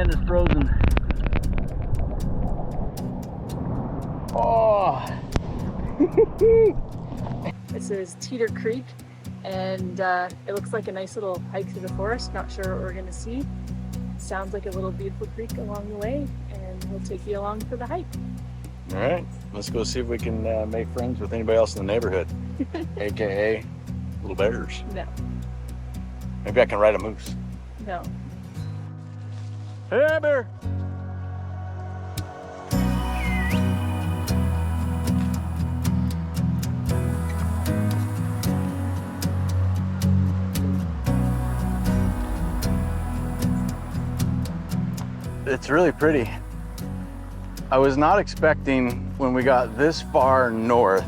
sand is frozen. Oh! This is Teeter Creek, and it looks like a nice little hike through the forest. Not sure what we're going to see. Sounds like a little beautiful creek along the way, and we'll take you along for the hike. All right, let's go see if we can make friends with anybody else in the neighborhood, aka little bears. No. Maybe I can ride a moose. No. Hey, bear! It's really pretty. I was not expecting when we got this far north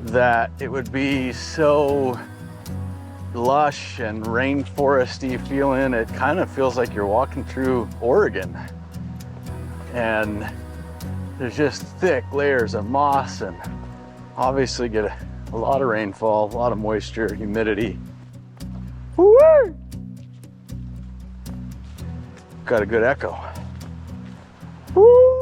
that it would be so lush and rainforesty feeling. It kind of feels like you're walking through Oregon, and there's just thick layers of moss, and obviously get a lot of rainfall, a lot of moisture, humidity. Woo! Got a good echo. Woo!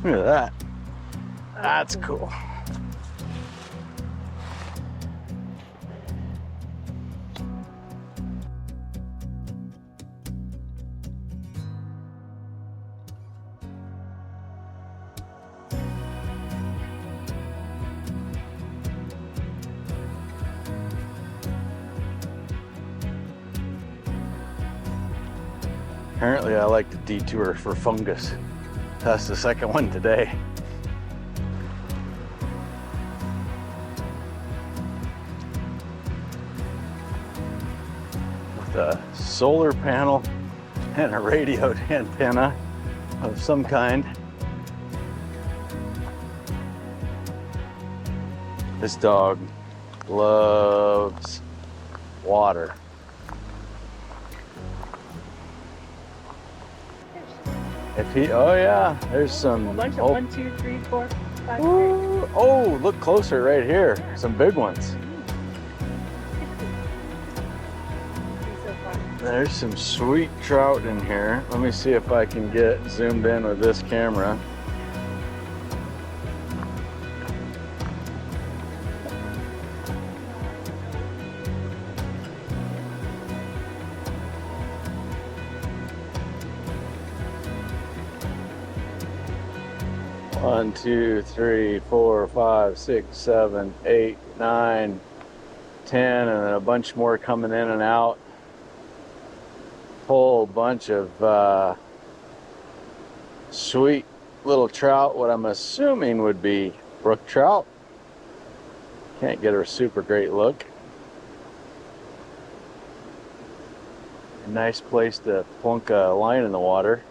Look at that. That's cool. Apparently I like to detour for Fungus. That's the second one today. With a solar panel and a radio antenna of some kind. This dog loves water. If he, oh yeah, there's some. A bunch of 1, 2, 3, 4, 5, 6. Oh, look closer right here. Some big ones. So fun. There's some sweet trout in here. Let me see if I can get zoomed in with this camera. One, 2, 3, 4, 5, 6, 7, 8, 9, 10, and then a bunch more coming in and out. Whole bunch of sweet little trout, what I'm assuming would be brook trout. Can't get a super great look. A nice place to plunk a line in the water.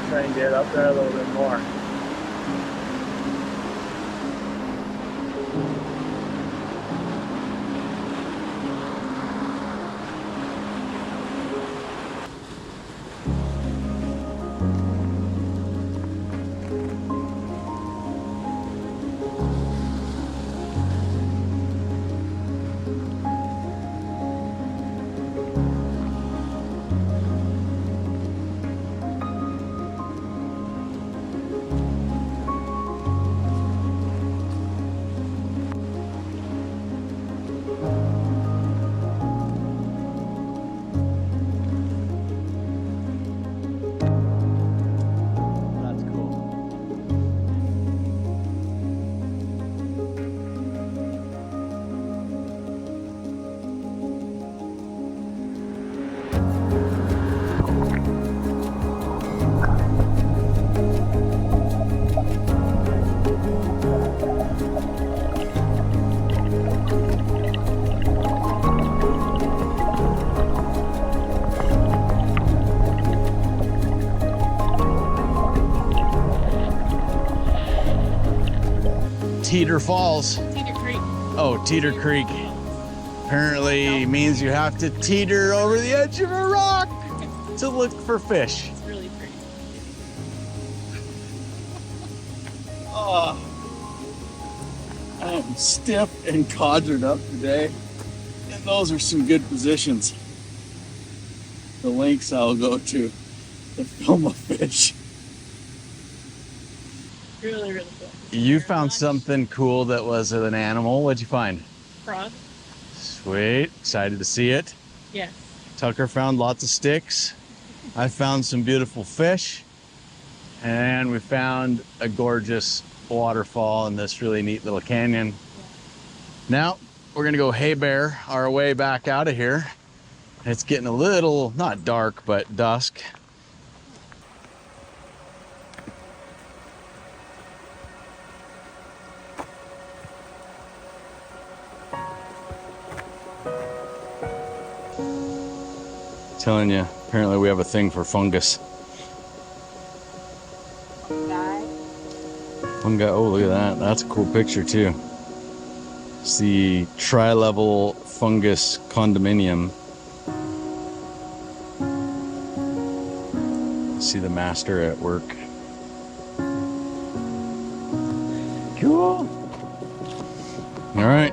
Try and get up there a little bit more. Teeter Falls. Teeter Creek. Oh, Teeter Creek. Apparently means you have to teeter over the edge of a rock to look for fish. It's really pretty. Oh, I am stiff and conjured up today, and those are some good positions. The lengths I'll go to film a fish. Really, really cool. You found something cool that was an animal. What'd you find? Frog? Sweet. Excited to see it. Yes. Tucker found lots of sticks. I found some beautiful fish. And we found a gorgeous waterfall in this really neat little canyon. Now, we're gonna go hay bear our way back out of here. It's getting a little, not dark, but dusk. Telling you, apparently we have a thing for fungus. Fungi, oh look at that, that's a cool picture too. It's the tri-level fungus condominium. See the master at work. Cool. All right.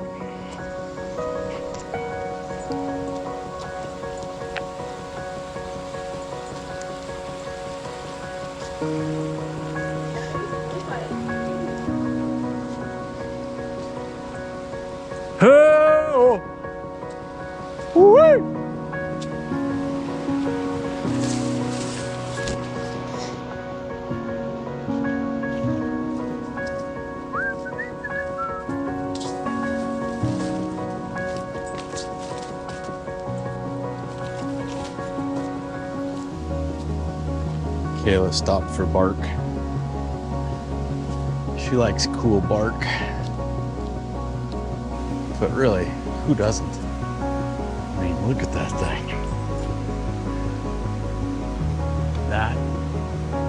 Oh! Woo! Kayla stopped for bark. She likes cool bark. But really, who doesn't? I mean, look at that thing. That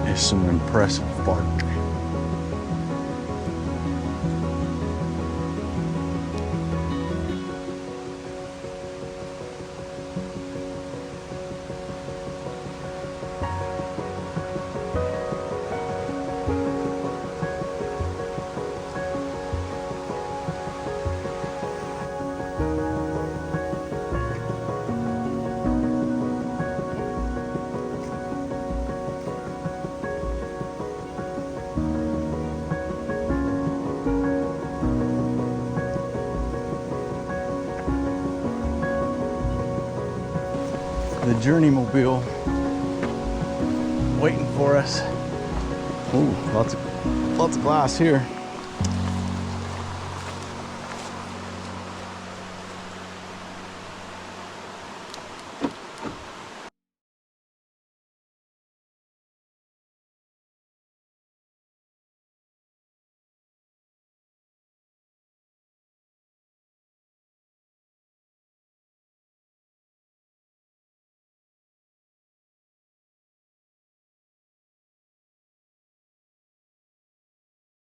is some impressive bark. The journey mobile waiting for us. Ooh, lots of glass here.